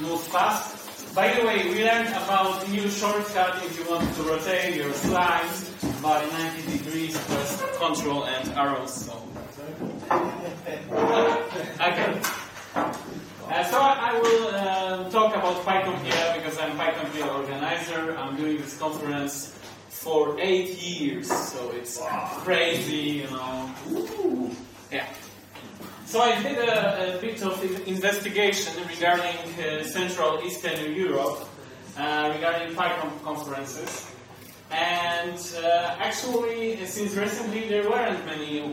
move fast. By the way, we learned about new shortcut if you want to rotate your slides by 90 degrees, press Control and arrows. So. Okay. So I will talk about PyCon here because I'm PyCon here organizer. I'm doing this conference for 8 years, so it's crazy, you know. Ooh. Yeah. So I did a bit of investigation regarding Central Eastern Europe, regarding PyCon conferences. And actually, since recently, there weren't many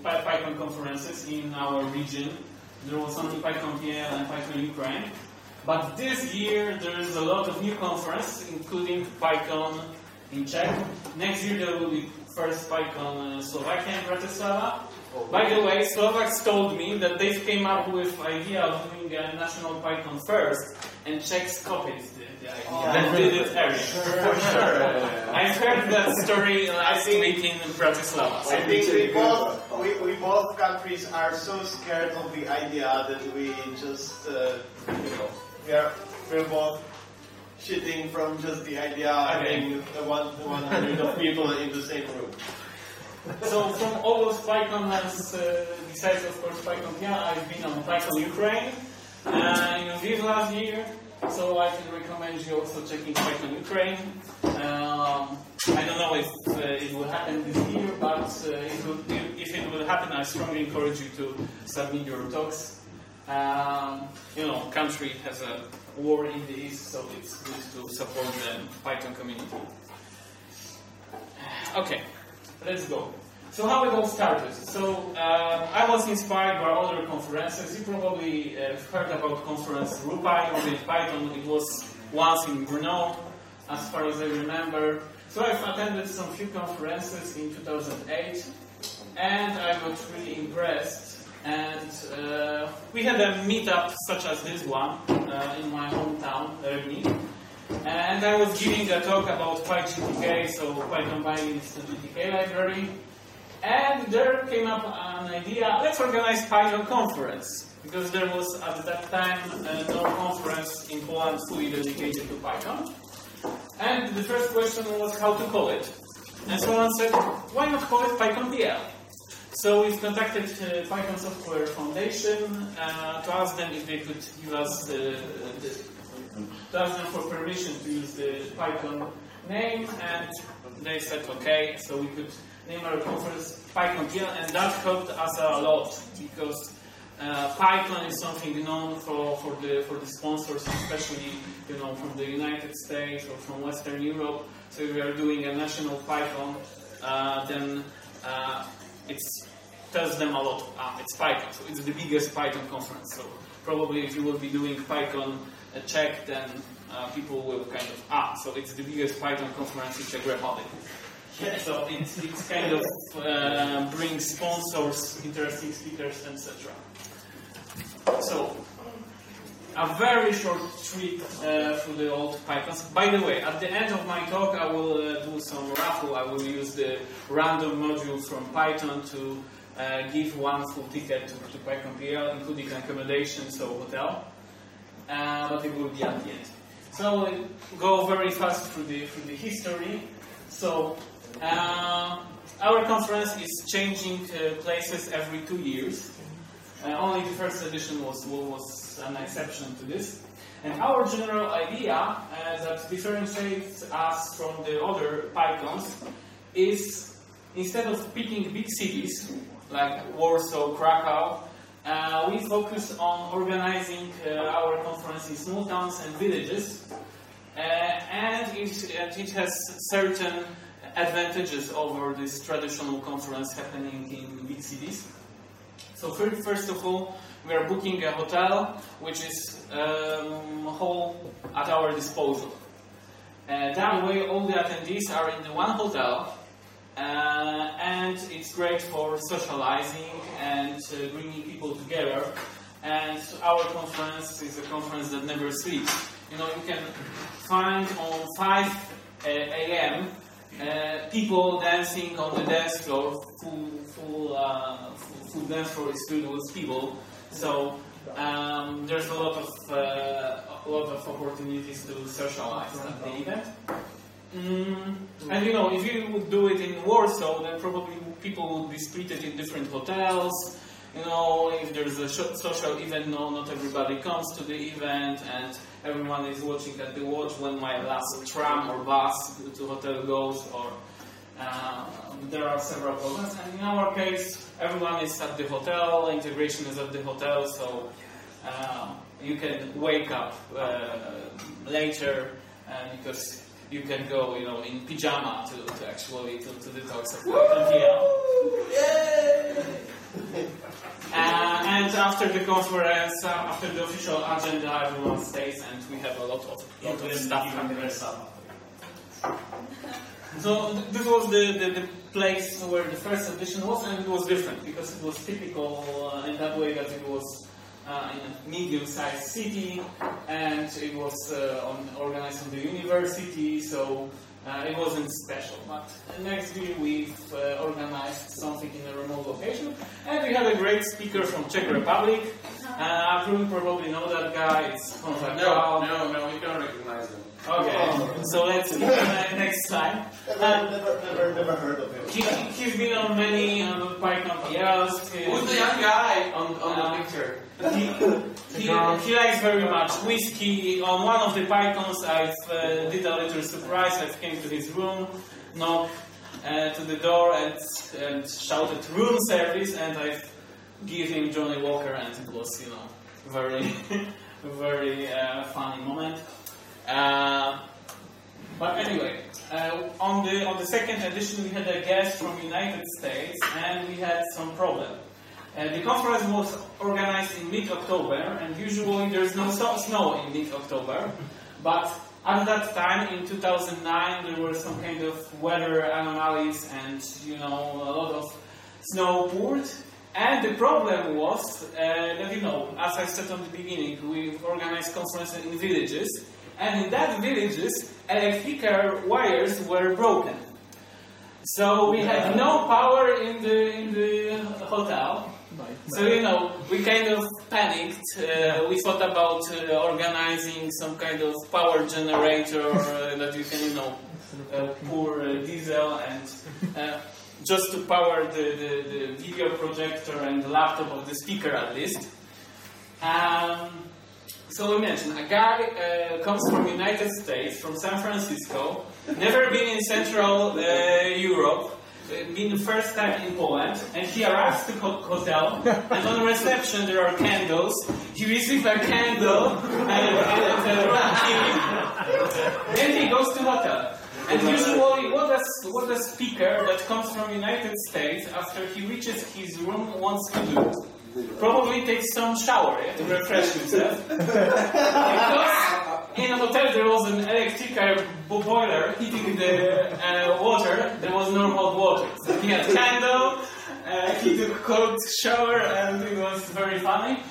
PyCon conferences in our region. There was only PyCon PL and PyCon Ukraine. But this year, there is a lot of new conferences, including PyCon in Czech. Next year, there will be first PyCon Slovakia and Bratislava. By the way, Slovaks told me that they came up with the idea of doing a national PyCon first, and Czechs copied the idea and did it earlier. For sure. I've heard that story last week in Bratislava. I think we both countries are so scared of the idea that we just, we're both shitting from just the idea having the 100 of people in the same room. So from all those PyCon, besides of course PyCon PL, I've been on PyCon Ukraine in Lviv last year. So I can recommend you also checking PyCon Ukraine. I don't know if it will happen this year, but if it will happen, I strongly encourage you to submit your talks. Country has a war in the east, so it's good to support the Python community. Okay, let's go. So how it all started? So I was inspired by other conferences. You probably heard about conference RuPy with Python. It was once in Brno, as far as I remember. So I've attended some few conferences in 2008, and I got really impressed. And we had a meetup such as this one in my hometown, Rybnik. And I was giving a talk about PyGTK, so Python Binding to GTK library. And there came up an idea, let's organize PyCon conference. Because there was at that time no conference in Poland fully dedicated to Python. And the first question was how to call it. And someone said, why not call it PyCon PL? So we've contacted Python Software Foundation to ask them if they could give us to ask them for permission to use the PyCon name, and they said okay, so we could name our conference PyCon PL, and that helped us a lot because Python is something known for the sponsors, especially from the United States or from Western Europe. So if we are doing a national Python, then it tells them a lot. It's Python, so it's the biggest Python conference. So probably if you will be doing PyCon Czech, then people will kind of so it's the biggest Python conference in Czech Republic. So it's kind of brings sponsors, interesting speakers, etc. So a very short trip through the old Pythons. By the way, at the end of my talk, I will do some raffle. I will use the random module from Python to give one full ticket to PyCon PL, including accommodation, so hotel. But it will be at the end. So we'll go very fast through the history. So our conference is changing places every 2 years. Only the first edition was an exception to this. And our general idea that differentiates us from the other PyCons is instead of picking big cities like Warsaw, Krakow, we focus on organizing our conference in small towns and villages, and it has certain advantages over this traditional conference happening in big cities. So first of all, we are booking a hotel which is whole at our disposal. That way all the attendees are in the one hotel, and it's great for socializing and bringing people together. And our conference is a conference that never sleeps. You can find on 5 a.m. People dancing on the dance floor, full dance floor is filled with people. So there's a lot of lot of opportunities to socialize at the event. And you know, if you would do it in Warsaw, then probably people would be split in different hotels. You know, if there's a social event, not everybody comes to the event, and everyone is watching at the watch when my last tram or bus to hotel goes, or there are several problems. And in our case, everyone is at the hotel, integration is at the hotel, so you can wake up later because you can go, you know, in pyjama to actually to the talks of PyCon. And after the conference, after the official agenda, everyone stays, and we have a lot of stuff happening. So this was the place where the first edition was, and it was different because it was typical in that way that it was in a medium-sized city, and it was organized on the university, so it wasn't special. But next year we've organized something in a remote location, and we had a great speaker from Czech Republic. You probably know that guy. It's No, we don't recognize him. Okay, so let's get to the next slide. Never heard of him. He's been on many PyCon PLs. Who's the young guy on the picture? He likes very much whiskey. On one of the PyCons, I did a little surprise. I came to his room, knocked to the door, and shouted "room service," and I gave him Johnny Walker, and it was, you know, very, very funny moment. But anyway, on the second edition, we had a guest from United States, and we had some problem. The conference was organized in mid-October, and usually there's no snow in mid-October. But at that time, in 2009, there were some kind of weather anomalies, and you know, a lot of snow poured. And the problem was that, you know, as I said on the beginning, we organized conferences in villages, and in that villages, electrical wires were broken. So we had no power in the hotel. So, you know, we kind of panicked. We thought about organizing some kind of power generator that you can, you know, pour diesel and just to power the video projector and the laptop of the speaker at least. So we mentioned a guy comes from United States, from San Francisco, never been in Central Europe, been the first time in Poland, and he arrives to hotel, and on reception there are candles. He receives a candle and then he goes to hotel. And usually, what a speaker that comes from United States, after he reaches his room, wants to do? Probably takes some shower to refresh himself. Because in a hotel there was an electrical boiler heating the water. There was no hot water. So he had candle, he took a cold shower, and it was very funny.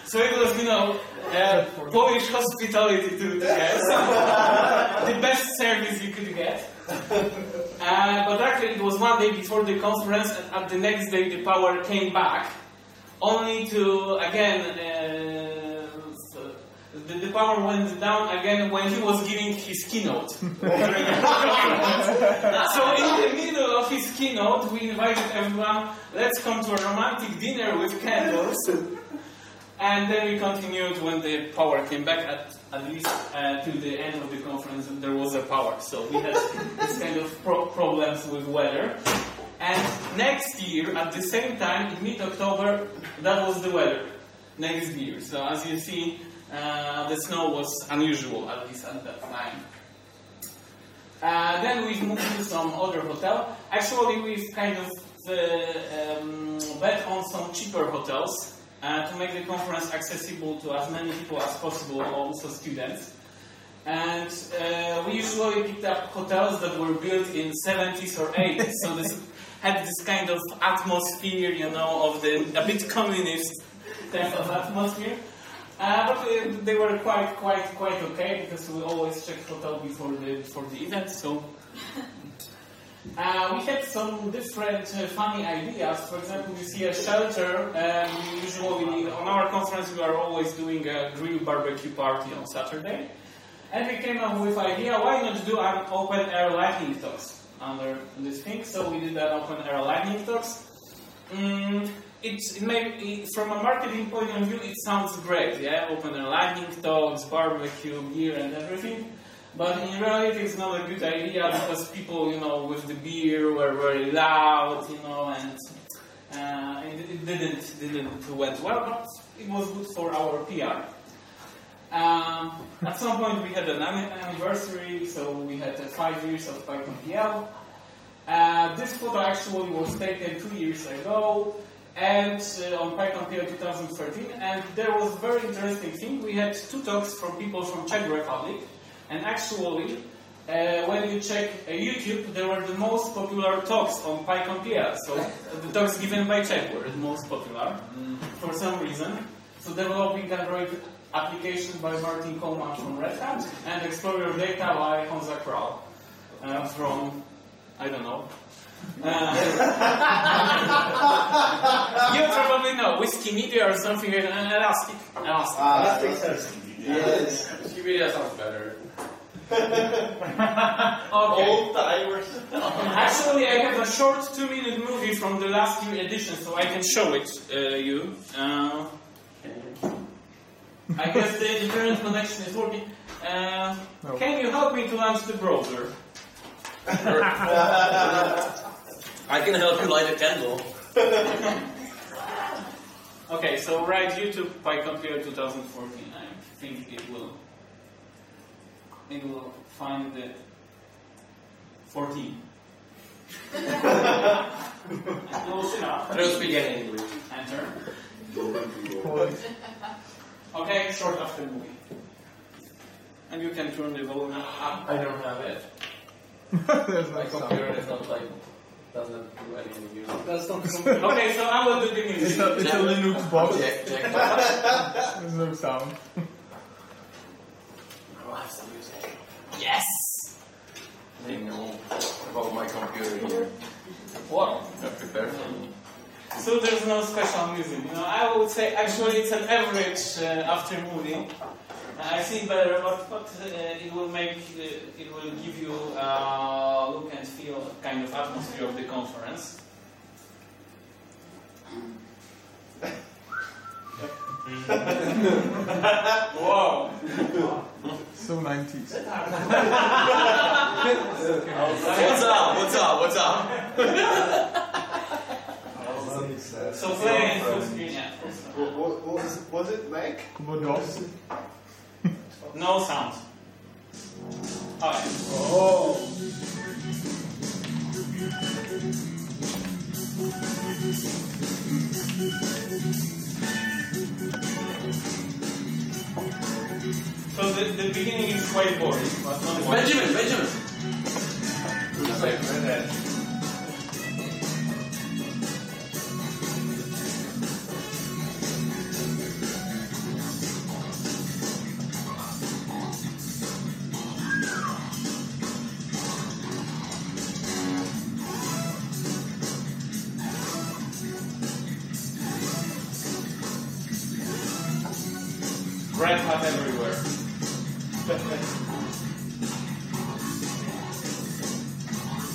So it was, you know, Polish hospitality to guests. The best service you could get. But actually it was one day before the conference, and at the next day the power came back, only to, again, the power went down again when he was giving his keynote. So in the middle of his keynote, we invited everyone, let's come to a romantic dinner with candles. And then we continued when the power came back, at least to the end of the conference, and there was a power. So we had this kind of problems with weather. And next year, at the same time, in mid-October, that was the weather. Next year. So as you see, the snow was unusual, at least at that time. Then we've moved to some other hotel. Actually, we've kind of bet on some cheaper hotels. To make the conference accessible to as many people as possible, also students. And we usually picked up hotels that were built in 70s or 80s, so this had this kind of atmosphere, you know, of the a bit communist type of atmosphere. But they were quite okay, because we always check hotel before the event. So we had some different funny ideas. For example, you see a shelter. We usually on our conference we are always doing a grill barbecue party on Saturday. And we came up with idea, why not do an open air lightning talks under this thing? So we did an open air lightning talks. From a marketing point of view, it sounds great, yeah? Open air lightning talks, barbecue, beer and everything. But in reality, it's not a good idea because people, with the beer were very loud, and it didn't went well, but it was good for our PR. At some point, we had an anniversary, so we had 5 years of PyCon PL. This photo actually was taken 2 years ago, and on PyCon PL 2013, and there was a very interesting thing. We had 2 talks from people from Czech Republic. And actually, when you check YouTube, there were the most popular talks on PyCon PL. So the talks given by Czech were the most popular for some reason. So developing Android application by Martin Coleman from Red Hat and Explorer Data by Honza Kral from, I don't know. You probably know, Whiskey Media or something, Elastic. Yes. Whiskey Media sounds better. Okay. Old timers. Actually, I have a short 2-minute movie from the last year edition, so I can show it you. I guess the internet connection is working. No. Can you help me to launch the browser? I can help you light a candle. Okay, so write YouTube PyCon PL 2014. I think it will find the 14. Close enough. I don't speak any English. Enter. Okay, short after movie. And you can turn the volume up. I don't have it. There's My no sound. computer is not like, doesn't do anything useful. That's not Okay, so I will do the music. It's a Linux box. Check. There's no sound. I'll have some music. Yes! They know about my computer here. What? I prepared some. So there's no special music. I would say actually it's an average after movie. I see better, but it will give you look and feel kind of atmosphere of the conference. Wow! So 90s. What's up? So play in full screen, yeah. Was it Mac? DOS. No sound. Okay. Oh. So the beginning is quite boring, but not Benjamin! Red Hat everywhere.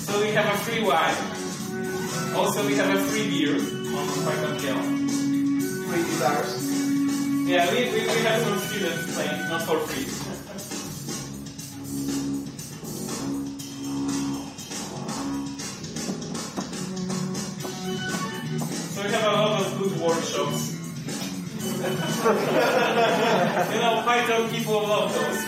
So we have a free wine. Also we have a free beer on PyCon PL. Free guitars. Yeah, we have some students playing, not for free. So we have a lot of good workshops. Python people love those.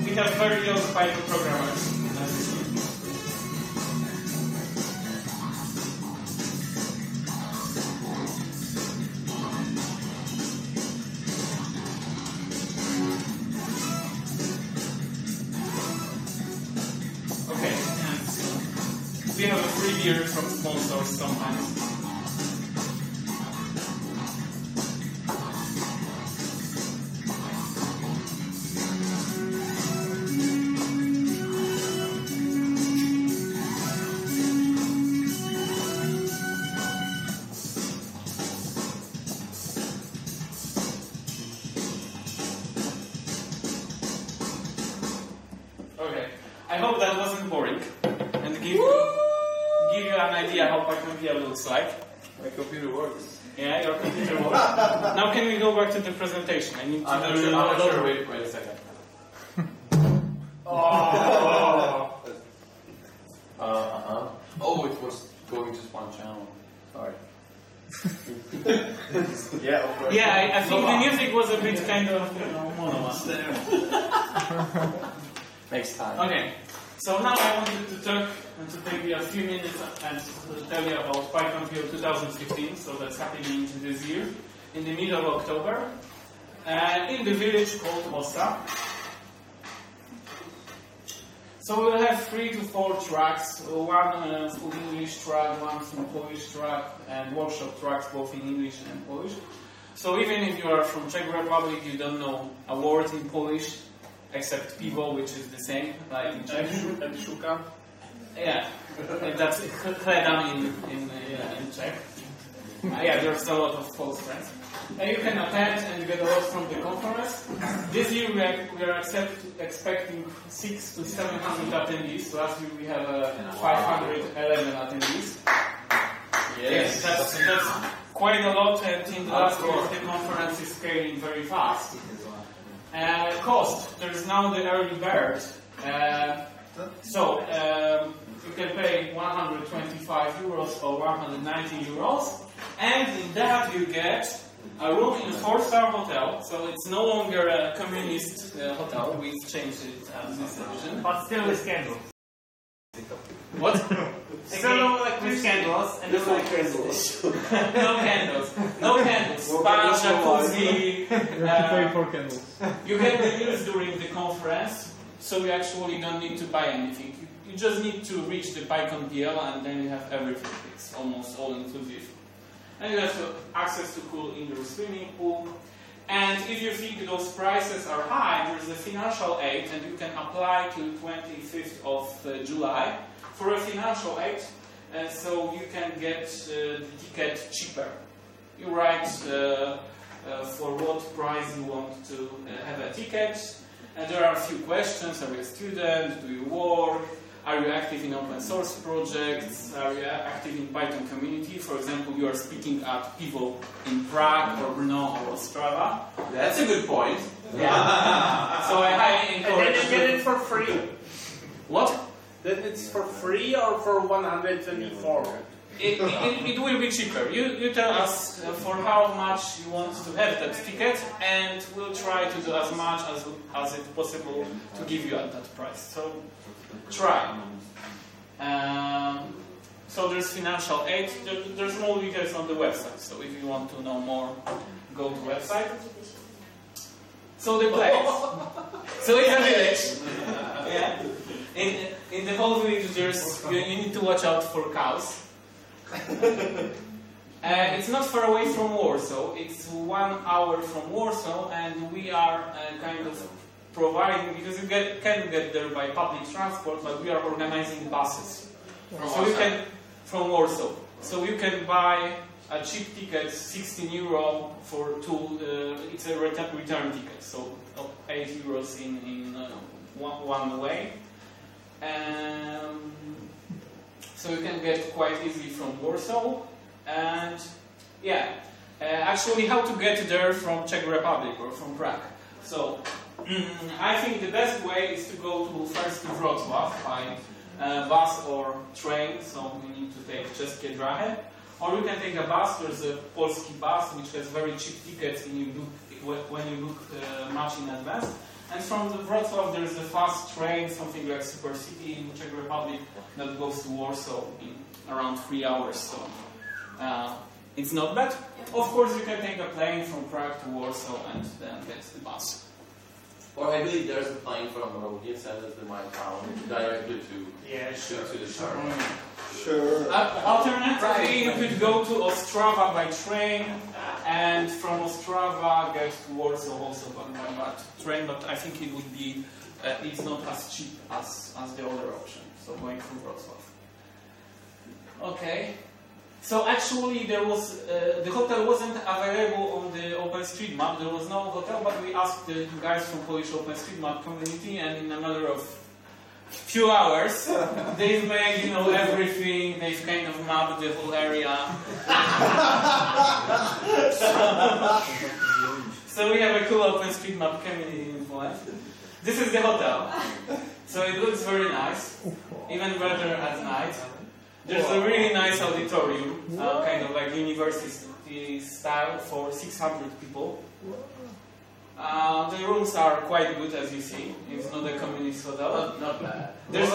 We have very young Python programmers. We have a free beer from sponsors sometimes. I hope that wasn't boring and give you an idea how PyCon Pyvo looks like. My computer works. Yeah, your computer works. Now can we go back to the presentation? I need to I'm not sure. Wait a second. Oh, it was going just one channel. Sorry. Yeah, of course. Yeah, I think the music was a bit kind of monotonous. Next time. Okay, so now I wanted to talk and to take you a few minutes and to tell you about PyCon Pyvo 2015. So that's happening this year in the middle of October in the village called Ostra. So we'll have 3 to 4 tracks, one full English track, one full Polish track, and workshop tracks both in English and Polish. So even if you are from Czech Republic, you don't know a word in Polish, except pivo, which is the same, like in Czech. And shuka. Yeah, that's chleba in Czech. Yeah, there's a lot of Polish friends. And you can attend and get a lot from the conference. This year we are expecting 600 to 700 attendees. Last year we had 511 attendees. Yes, that's quite a lot, and in the last year the conference is scaling very fast. Cost, there's now the early bird. You can pay 125 euros or 190 euros, and in that you get a room in a 4-star hotel, so it's no longer a communist hotel. We changed it as this edition. But still with candles. What? Still no with candles and no candles. No candles. No candles. Spa, jacuzzi. You have to pay for candles. You get the meals during the conference, so you actually don't need to buy anything. You just need to reach the PyCon PL and then you have everything. It's almost all inclusive. And you have access to cool indoor swimming pool. And if you think those prices are high, there's a financial aid, and you can apply to 25th of July for a financial aid, so you can get the ticket cheaper. You write for what price you want to have a ticket, and there are a few questions. Are you a student? Do you work? Are you active in open source projects? Are you active in Python community? For example, you are speaking at Pyvo in Prague or Brno or Ostrava. That's a good point. Yeah. So I highly encourage. And then you get it for free. What? Then it's for free or for 124? It will be cheaper. You tell us for how much you want to have that ticket, and we'll try to do as much as it's possible to give you at that price. So try. So there's financial aid. There's more details on the website. So if you want to know more, go to the website. So the place. So it's a village. Yeah. In the whole village, you need to watch out for cows. It's not far away from Warsaw. It's 1 hour from Warsaw, and we are kind of providing, because you can get there by public transport, but we are organizing buses. From Warsaw. So you can buy a cheap ticket, 16 euro for 2. It's a return ticket, so 8 euros in one way. So you can get quite easily from Warsaw, and actually how to get there from Czech Republic or from Prague. So I think the best way is to go first to Wrocław by bus or train, so you need to take Czeskie Drahe, or you can take a bus. There's a Polski bus which has very cheap tickets when you book much in advance. And from the Wrocław there's a fast train, something like Super City in Czech Republic, that goes to Warsaw in around 3 hours. So it's not bad. Of course, you can take a plane from Prague to Warsaw and then get the bus. Or I believe there's a plane from Rodiec to my town directly to the shore. Sure. Alternatively, you could go to Ostrava by train, and from Ostrava get to Warsaw also by train, but I think it would be it's not as cheap as the other option, so going through Wrocław. Okay. So actually there was, the hotel wasn't available on the OpenStreetMap, there was no hotel, but we asked the guys from Polish OpenStreetMap community, and in a matter of few hours. They've made, everything. They've kind of mapped the whole area. So we have a cool OpenStreetMap community in Poland. This is the hotel. So it looks very nice, even better at night. There's a really nice auditorium, kind of like university style for 600 people. The rooms are quite good, as you see. It's not a community hotel. Not bad. There's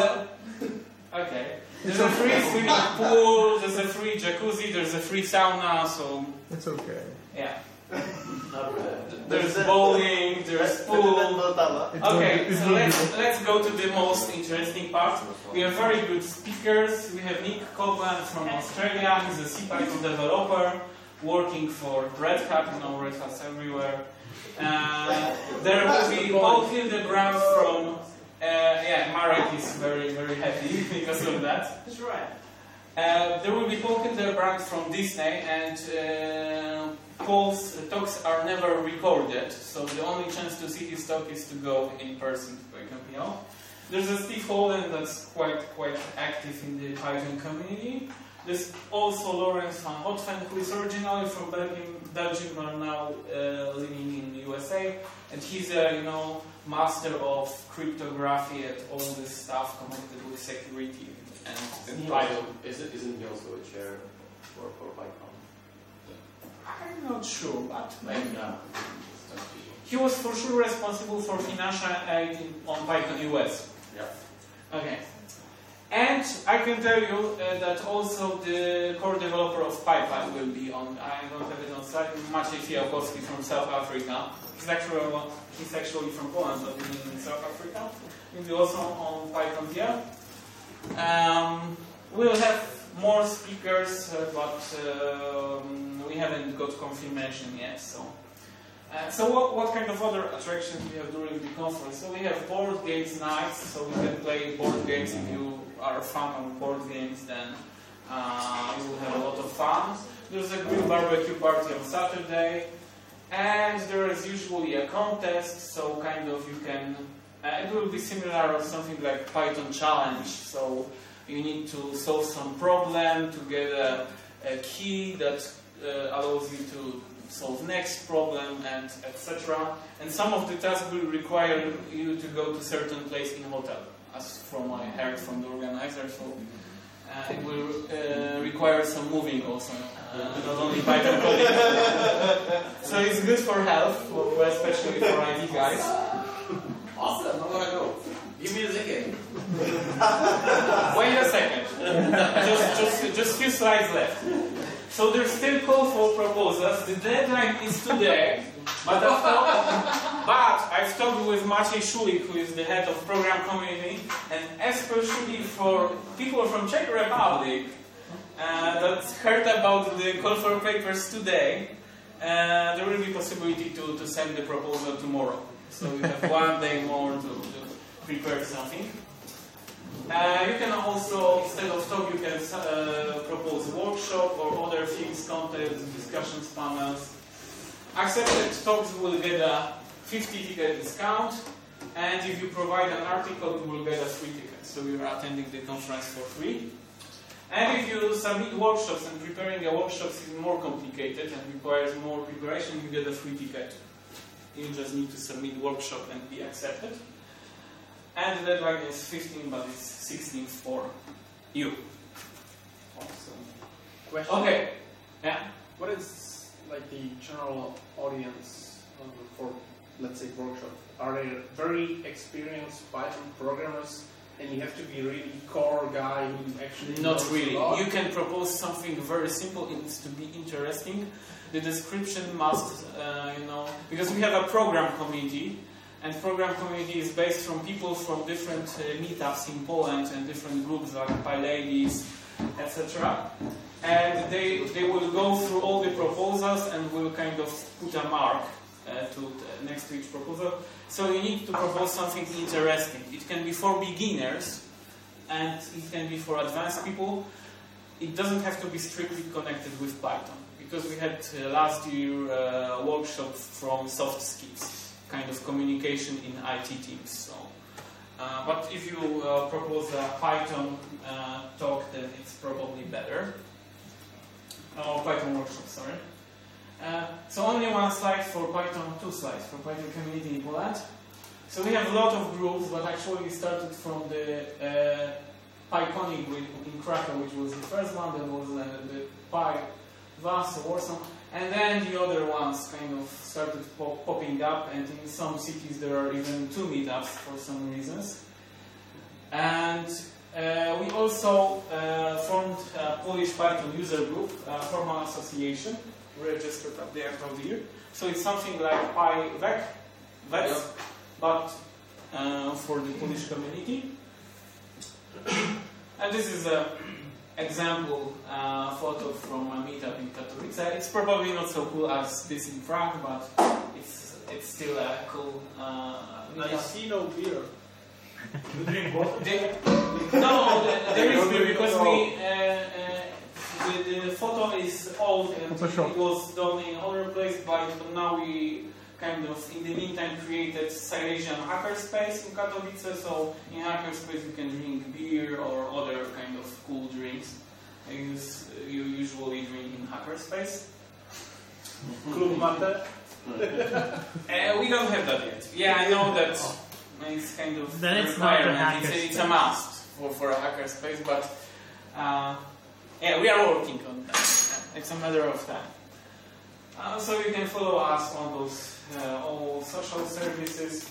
a free swimming pool. There's a free jacuzzi. There's a free sauna. So it's okay. Yeah. Not bad. There's bowling. There's pool. Okay, so let's go to the most interesting part. We have very good speakers. We have Nick Copeland from Australia. He's a CPython developer working for Red Hat. Red Hat's everywhere. There will be Paul Hildebrand from, Marek is very, very happy because of that. That's right. There will be Paul Hildebrand from Disney, and Paul's talks are never recorded, so the only chance to see his talk is to go in person to PyCon. There's a Steve Holland that's quite active in the Python community. There's also Lawrence van Hotven, who is originally from Belgium, but now living in the USA, and he's a master of cryptography and all this stuff connected with security and Python. Isn't he also a chair for PyCon? I'm not sure, but Maybe not. he was for sure responsible for financial aid on PyCon US. Yeah. Okay. And I can tell you that also the core developer of PyPy will be on. I don't have it on site. Maciej Fiałkowski from South Africa. He's actually from Poland, but living in South Africa. He'll be also on PyCon here. We'll have more speakers, but we haven't got confirmation yet. So what kind of other attractions we have during the conference? So we have board games nights, so we can play board games. If you are a fan of board games, then you will have a lot of fun. There's a grill barbecue party on Saturday, and there is usually a contest, so kind of you can, it will be similar or something like Python challenge, so you need to solve some problem to get a key that allows you to solve next problem, and etc. And some of the tasks will require you to go to certain place in hotel, as from I heard from the organizer. So it will require some moving also, not only Python coding. So it's good for health, especially for IT guys. Awesome, I'm gonna go. Give me a ticket. Wait a second. Just few slides left. So there's still call for proposals. The deadline is today, but I've talked with Maciej Szulik, who is the head of program community, and especially for people from Czech Republic that heard about the call for papers today, there will be possibility to send the proposal tomorrow. So you have 1 day more to prepare something. You can also, instead of talk, you can propose workshop or other things, content, discussions, panels. Accepted talks will get a 50 ticket discount, and if you provide an article, you will get a free ticket. So you're attending the conference for free. And if you submit workshops, and preparing a workshop is more complicated and requires more preparation, you get a free ticket. You just need to submit workshop and be accepted. And the deadline is 15, but it's 16 for you. Awesome. Question. Okay. Yeah. What is like the general audience for, let's say, workshop? Are they very experienced Python programmers, and you have to be really core guy who actually Not knows really. a lot? You can propose something very simple. It needs to be interesting. The description must, because we have a program committee. And program community is based from people from different meetups in Poland and different groups like PyLadies, etc. And they will go through all the proposals and will kind of put a mark next to each proposal. So you need to propose something interesting. It can be for beginners and it can be for advanced people. It doesn't have to be strictly connected with Python, because we had last year a workshop from soft skills, kind of communication in IT teams. So But if you propose a Python talk, then it's probably better. Oh, Python workshop, sorry. So only one slide for Python, 2 slides for Python community in Poland. So we have a lot of groups, but actually we started from the PyCon in Krakow, which was the first one. There was the PyVas, Warsaw, and then the other ones kind of started popping up, and in some cities there are even 2 meetups for some reasons. And we also formed a Polish Python user group, formal association, registered at the end of the year. So it's something like PyVec, but for the Polish community. And this is an example photo from a meetup in Katowice. It's probably not so cool as this in Prague, but it's still a cool meetup. I see no beer. You drink water? No, there is beer because the photo is old and it was done in other place, but now we kind of, in the meantime, created Silesian hackerspace in Katowice, so in hackerspace you can drink beer or other kind of cool drinks you usually drink in hackerspace. Club Mate? We don't have that yet. Yeah, I know that it's kind of then it's requirement. It's a must for a hackerspace, but yeah, we are working on that. It's a matter of time. So you can follow us on those all social services.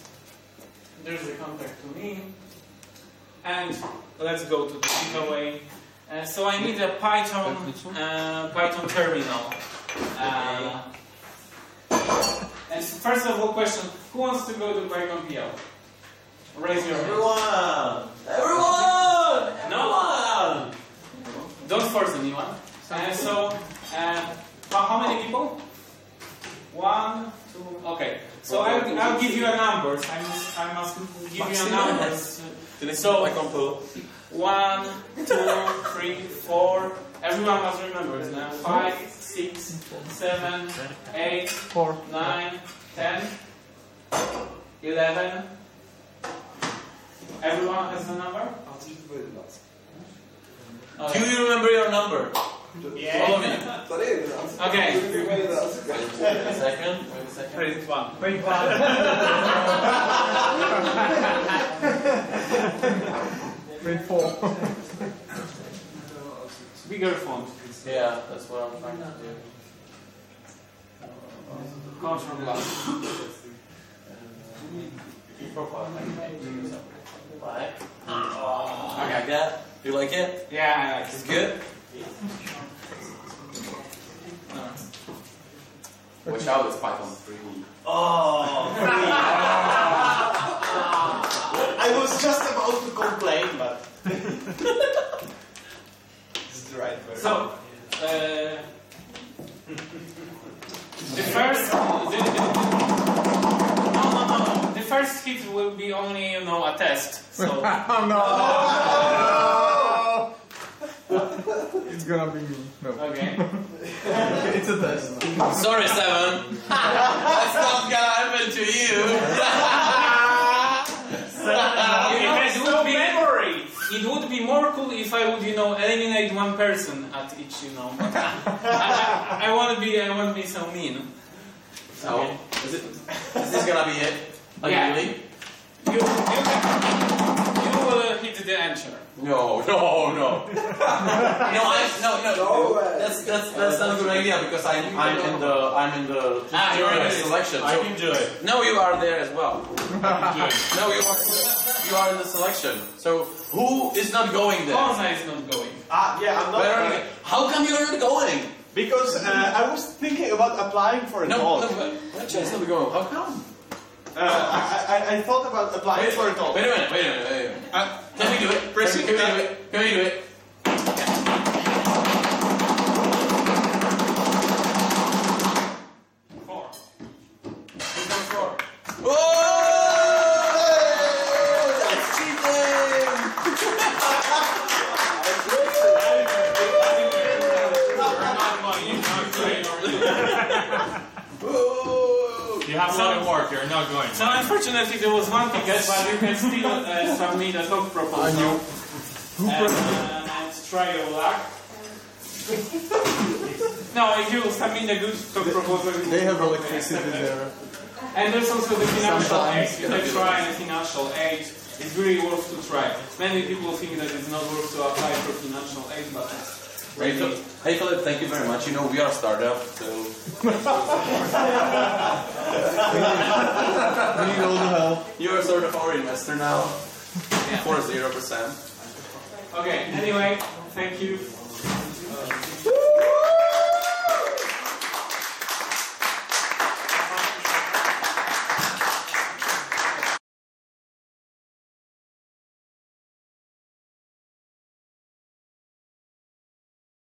There's a contact to me. And let's go to the giveaway. So I need a Python terminal. And first of all, question: who wants to go to PyCon PL? Raise your hand. Everyone! No. Don't force anyone. So how many people? 1, 2. Okay. So I'll give you a numbers. I must give you a numbers. So 1, 2, 3, 4. Everyone must remember it now. 5, 6, 7, 8, 9, 10, 11. Everyone has a number? Do you remember your number? Yeah. All of you. Okay. Wait a second. Wait, 1. Wait, 4. Bigger font. Yeah, that's what I'm trying to do. Control plus. Like that? You like it? Yeah, I like It's it. good? Watch out, it's Python 3. I was just about to complain, but this is the right word. So, the first, the first hit will be only, a test. So, Oh no! It's gonna be me. No. okay. It's a test. Sorry, 7. That's not gonna happen to you. It would be more cool if I would, eliminate one person at each, I won't be so mean. So, is this gonna be it? Yeah. Really? You will hit the enter. No. No. That's not a good idea because I'm in the you're in the selection. I can do it. No, you are there as well. No, you are in the selection. So who is not going there? Konza is not going. Yeah, I'm not. How come you're not going? Because I was thinking about applying for a talk. But Jay's not going. How come? I thought about applying for a talk. Wait a minute. Can we do it? Can we do it? You have a lot of work. You're not going. So unfortunately, there was one ticket, but you can still submit a talk proposal and try your luck. No, if you submit a good talk proposal, They have electricity there. And there's also the financial aid. You can try the financial aid. It's really worth to try. Many people think that it's not worth to apply for financial aid, but really. Hey Philip, thank you very much. You know, we are a startup, so... We need all the help. You're sort of our investor now, for 0%. Okay, anyway, thank you.